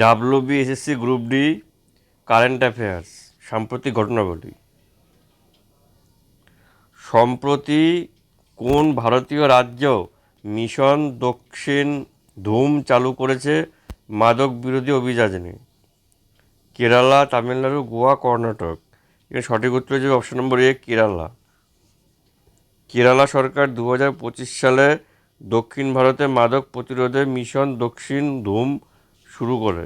WBSSC group D current affairs সাম্প্রতিক ঘটনাবলী। সম্প্রতি কোন ভারতীয় রাজ্য মিশন দক্ষিণ ধুম চালু করেছে মাদক বিরোধী অভিযানে? কেরালা, তামিলনাড়ু, গোয়া, কর্ণাটক। এর সঠিক উত্তর হচ্ছে অপশন নম্বর এ, কেরালা। কেরালা সরকার 2025 সালে দক্ষিণ ভারতে মাদক প্রতিরোধে মিশন দক্ষিণ ধুম শুরু করে।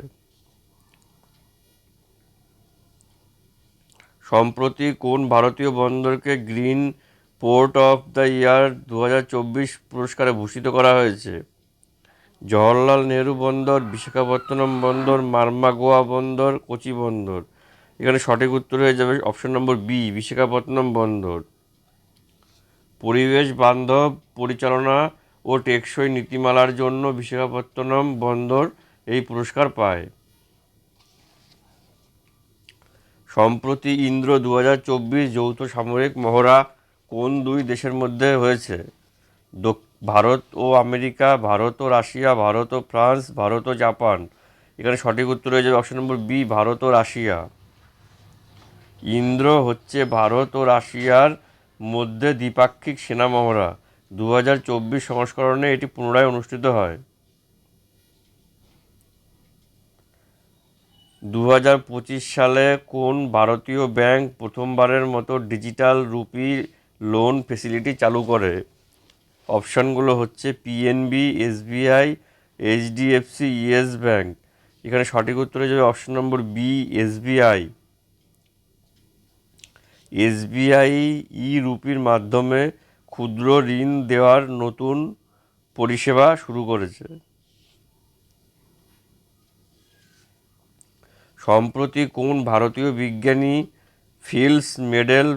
সম্প্রতি কোন ভারতীয় বন্দরকে green port of the year 2024 পুরস্কারে ভূষিত করা হয়েছে? জওহরলাল নেহরু বন্দর, বিশাখাপত্তনম বন্দর, মার্মাগোয়া বন্দর, কোচি বন্দর। এখানে সঠিক উত্তর হয়ে যাবে অপশন নম্বর বি, বিশাখাপত্তনম বন্দর। পরিবেশ বান্ধব পরিচালনা ও টেকসই নীতিমালার জন্য বিশাখাপত্তনম বন্দর এই পুরস্কার পায়। সম্প্রতি ইন্দ্র 2024 যৌথ সামরিক মহড়া কোন দুই দেশের মধ্যে হয়েছে? ভারত ও আমেরিকা, ভারত ও রাশিয়া, ভারত ও ফ্রান্স, ভারত ও জাপান। এখানে সঠিক উত্তর হয়ে যাবে অপশন নম্বর বি, ভারত ও রাশিয়া। ইন্দ্র হচ্ছে ভারত ও রাশিয়ার মধ্যে দ্বিপাক্ষিক সেনা মহড়া। 2024 সংস্করণে এটি পুনরায় অনুষ্ঠিত হয়। 2025 সালে কোন ভারতীয় ব্যাংক প্রথমবারের মতো ডিজিটাল রুপি লোন ফেসিলিটি চালু করে? অপশানগুলো হচ্ছে PNB, SBI, HDFC, yes bank. এখানে সঠিক উত্তর হয়ে যাবে option number B, SBI. SBI e রুপির মাধ্যমে ক্ষুদ্র ঋণ দেওয়ার নতুন পরিষেবা শুরু করেছে। সম্প্রতি কোন ভারতীয় বিজ্ঞানী ফিল্ডস মেডেল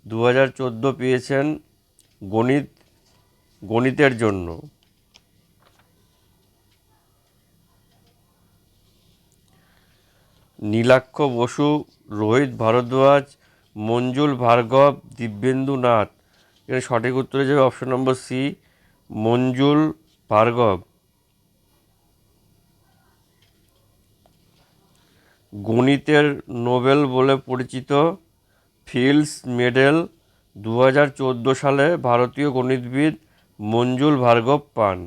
2014 পেয়েছেন গণিতের জন্য? নীলাক্ষ বসু, রোহিত ভারদ্বাজ, মঞ্জুল ভার্গব, দিব্যেন্দু নাথ। এর সঠিক উত্তর হয়ে যাবে অপশন নম্বর সি, মঞ্জুল ভার্গব। গণিতের নোবেল বলে পরিচিত ফিল্ডস মেডেল 2014 সালে ভারতীয় গণিতবিদ মঞ্জুল ভার্গব পান।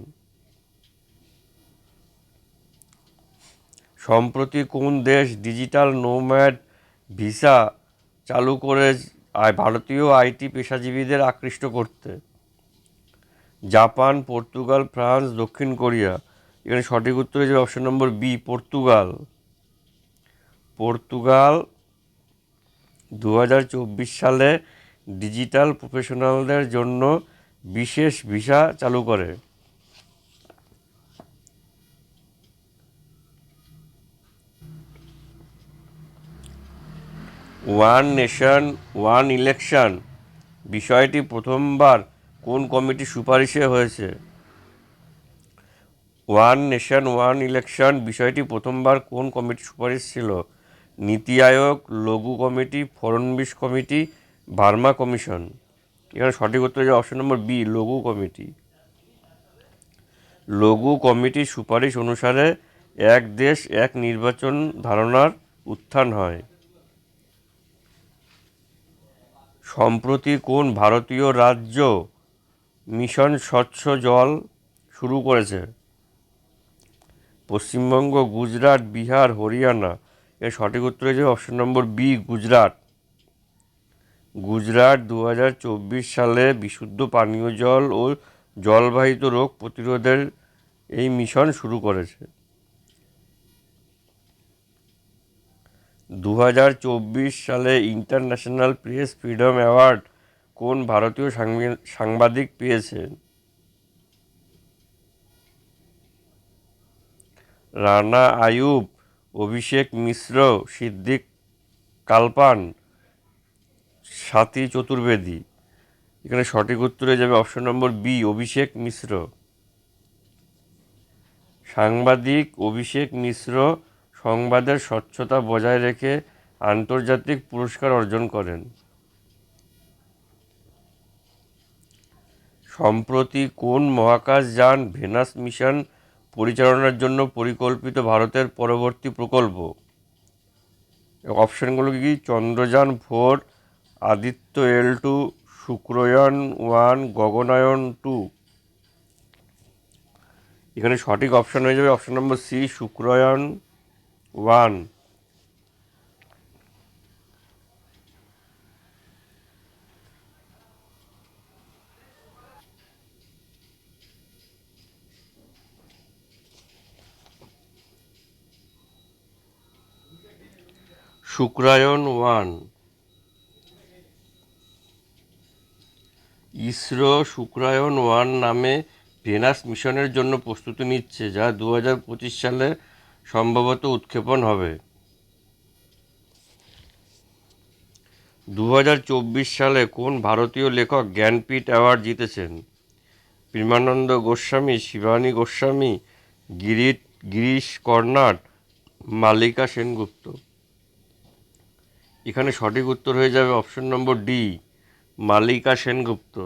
সম্প্রতি কোন দেশ ডিজিটাল নোম্যাড ভিসা চালু করে ভারতীয় আইটি পেশাজীবীদের আকৃষ্ট করতে? জাপান, পর্তুগাল, ফ্রান্স, দক্ষিণ কোরিয়া। এখানে সঠিক উত্তর হচ্ছে option number B, Portugal. Portugal 2024 সালে ডিজিটাল প্রফেশনালদের জন্য বিশেষ ভিসা চালু করে। ওয়ান নেশন ওয়ান ইলেকশন বিষয়টি প্রথমবার কোন কমিটির সুপারিশে হয়েছে? ওয়ান নেশন ওয়ান ইলেকশন বিষয়টি প্রথমবার কোন কমিটির সুপারিশ ছিল? NITI Aayog, Laghu committee, Fadnavis committee, Verma commission. এখানে সঠিক উত্তর হচ্ছে option number B, Laghu committee. Laghu কমিটির সুপারিশ অনুসারে এক দেশ এক নির্বাচন ধারণার উত্থান হয়। সম্প্রতি কোন ভারতীয় রাজ্য মিশন স্বচ্ছ জল শুরু করেছে? পশ্চিমবঙ্গ, গুজরাট, বিহার, হরিয়ানা। এর সঠিক উত্তর হচ্ছে option number B, Gujarat. Gujarat 2024 সালে বিশুদ্ধ পানীয় জল ও জলবাহিত রোগ প্রতিরোধের এই মিশন শুরু করেছে। 2024 সালে ইন্টারন্যাশনাল প্রেস ফ্রিডম অ্যাওয়ার্ড কোন ভারতীয় সাংবাদিক পেয়েছেন? রানা আইয়ুব, অভিষেক মিশ্র, সিদ্দিক কালপান, স্বাতী চতুর্বেদী। এখানে সঠিক উত্তর হয়ে যাবে অপশন নম্বর বি, অভিষেক মিশ্র। সাংবাদিক অভিষেক মিশ্র সংবাদের স্বচ্ছতা বজায় রেখে আন্তর্জাতিক পুরস্কার অর্জন করেন। সম্প্রতি কোন মহাকাশযান ভেনাস মিশন পরিচালনার জন্য পরিকল্পিত ভারতের পরবর্তী প্রকল্প? অপশানগুলো কি? চন্দ্রযান-4, আদিত্য-L2, শুক্রয়ান-1, গগনায়ন-2। এখানে সঠিক অপশান হয়ে যাবে অপশান নম্বর সি, শুক্রয়ান-1। শুক্রায়ন-1। ইসরো শুক্রায়ন-1 নামে ভেনাস মিশনের জন্য প্রস্তুতি নিচ্ছে, যা 2025 সালে সম্ভবত উৎক্ষেপণ হবে। 2024 সালে কোন ভারতীয় লেখক জ্ঞানপীঠ অ্যাওয়ার্ড জিতেছেন? প্রেমানন্দ গোস্বামী, শিবানী গোস্বামী, গিরিশ কর্নাড, মাল্লিকা সেনগুপ্ত। এখানে সঠিক উত্তর হয়ে যাবে অপশন নম্বর ডি, মাল্লিকা সেনগুপ্ত।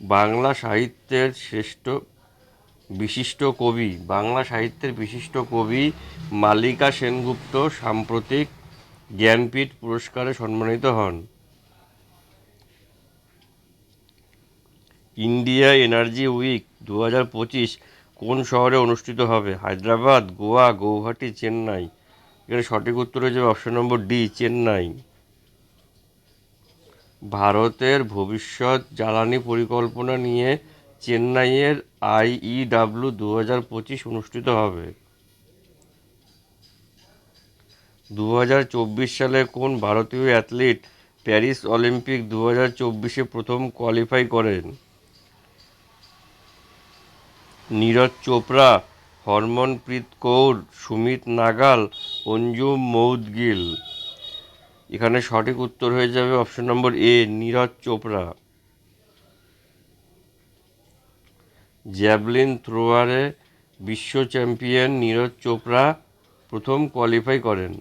বাংলা সাহিত্যের বিশিষ্ট কবি মাল্লিকা সেনগুপ্ত সাম্প্রতিক জ্ঞানপীঠ পুরস্কারে সম্মানিত হন। ইন্ডিয়া এনার্জি উইক 2025 কোন শহরে অনুষ্ঠিত হবে? হায়দ্রাবাদ, গোয়া, গৌহাটি, চেন্নাই। এখানে সঠিক উত্তর হয়ে যাবে অপশন নম্বর ডি, চেন্নাই। ভারতের ভবিষ্যৎ জ্বালানি পরিকল্পনা নিয়ে চেন্নাইয়ের IEW 2025 অনুষ্ঠিত হবে। 2024 সালে কোন ভারতীয় অ্যাথলিট প্যারিস অলিম্পিক 2024-এ প্রথম কোয়ালিফাই করেন? নীরজ চোপড়া, হরমনপ্রীত কৌর, সুমিত নাগাল, অঞ্জুম মৌদগিল। এখানে সঠিক উত্তর হয়ে যাবে অপশন নম্বর এ, নীরজ চোপড়া। জ্যাভলিন থ্রোয়ারে বিশ্ব চ্যাম্পিয়ন নীরজ চোপড়া প্রথম কোয়ালিফাই করেন।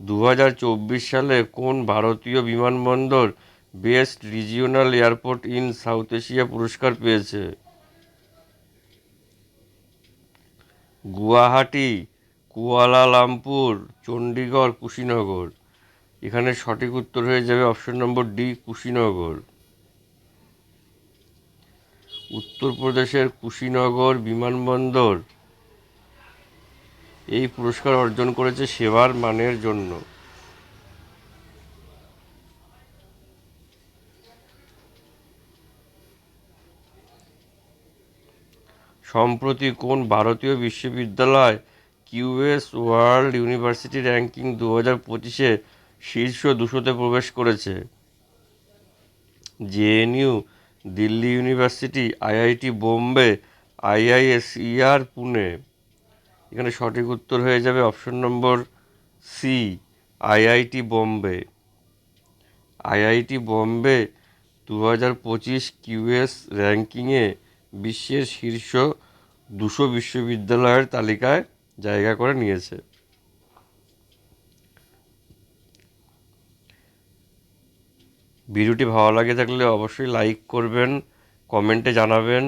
2024 সালে কোন ভারতীয় বিমানবন্দর best regional airport in south Asia পুরস্কার পেয়েছে? গুয়াহাটি, কুয়ালালামপুর, চণ্ডীগড়, কুশিনগর। এখানে সঠিক উত্তর হয়ে যাবে অপশন নম্বর ডি, কুশিনগর। উত্তরপ্রদেশের কুশিনগর বিমানবন্দর এই পুরস্কার অর্জন করেছে সেবার মানের জন্য। সম্প্রতি কোন ভারতীয় বিশ্ববিদ্যালয় কিউএস ওয়ার্ল্ড ইউনিভার্সিটি র্যাঙ্কিং 2025-এ শীর্ষ 200-তে প্রবেশ করেছে? JNU, Delhi university, IIT Bombay, IISER Pune. এখানে সঠিক উত্তর হয়ে যাবে option number C, IIT Bombay. IIT Bombay 2025 QS র্যাঙ্কিংয়ে বিশ্বের শীর্ষ 200 বিশ্ববিদ্যালয়ের তালিকায় জায়গা করে নিয়েছে। ভিডিওটি ভালো লাগে থাকলে অবশ্যই লাইক করবেন, কমেন্টে জানাবেন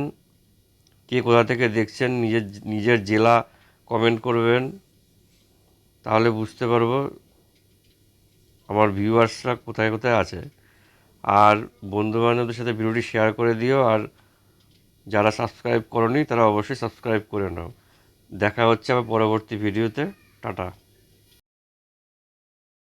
কে কোথা থেকে দেখছেন, নিজের জেলা কমেন্ট করবেন, তাহলে বুঝতে পারবো আমার ভিউয়ার্সরা কোথায় কোথায় আছে। আর বন্ধুবান্ধবদের সাথে ভিডিওটি শেয়ার করে দিও, আর যারা সাবস্ক্রাইব করোনি তারা অবশ্যই সাবস্ক্রাইব করে নাও। দেখা হচ্ছে আবার পরবর্তী ভিডিওতে। টাটা।